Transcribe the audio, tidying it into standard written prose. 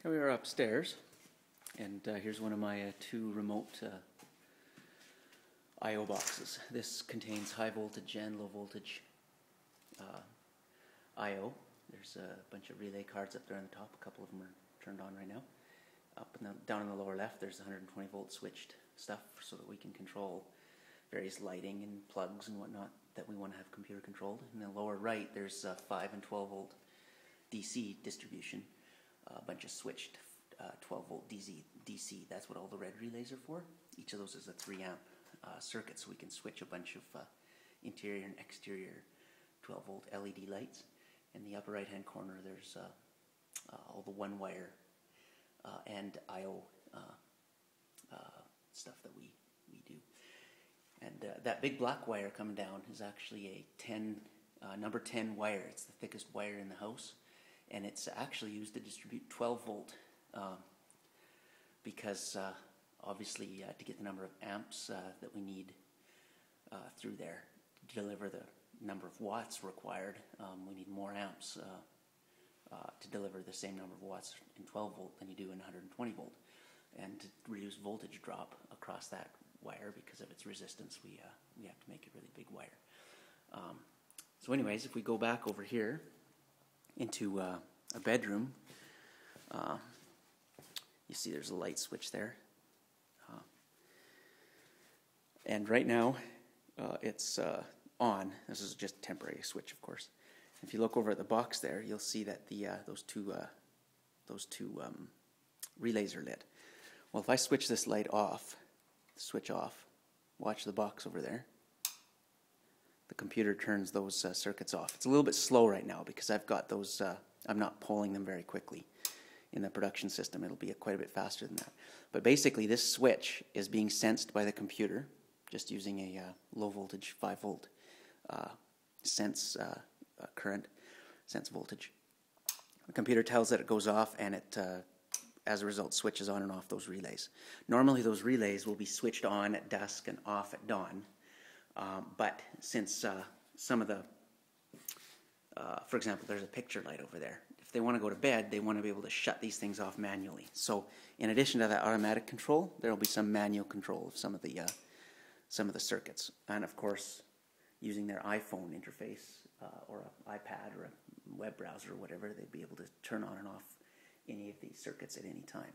Here we are upstairs, and here's one of my two remote I/O boxes. This contains high voltage and low voltage I/O. There's a bunch of relay cards up there on the top. A couple of them are turned on right now. Up and down in the lower left, there's 120 volt switched stuff so that we can control various lighting and plugs and whatnot that we want to have computer controlled. In the lower right, there's 5 and 12 volt DC distribution. A bunch of switched 12 volt DC. That's what all the red relays are for. Each of those is a 3 amp circuit, so we can switch a bunch of interior and exterior 12 volt LED lights. In the upper right hand corner, there's all the one wire and I/O stuff that we do. And that big black wire coming down is actually a number 10 wire. It's the thickest wire in the house, and it's actually used to distribute 12 volt because obviously to get the number of amps that we need through there to deliver the number of watts required, we need more amps to deliver the same number of watts in 12 volt than you do in 120 volt. And to reduce voltage drop across that wire because of its resistance, we have to make a really big wire. So anyways, if we go back over here into a bedroom, you see there's a light switch there. And right now it's on. This is just a temporary switch, of course. If you look over at the box there, you'll see that those two relays are lit. Well, if I switch this light off, switch off, watch the box over there, the computer turns those circuits off. It's a little bit slow right now because I've got those, I'm not pulling them very quickly. In the production system, it'll be quite a bit faster than that. But basically, this switch is being sensed by the computer, just using a low voltage 5 volt sense current, sense voltage. The computer tells it it goes off, and it as a result switches on and off those relays. Normally those relays will be switched on at dusk and off at dawn, but since some of the, for example, there's a picture light over there. If they want to go to bed, they want to be able to shut these things off manually. So in addition to that automatic control, there will be some manual control of some of the circuits, and of course using their iPhone interface or an iPad or a web browser or whatever, they'd be able to turn on and off any of these circuits at any time.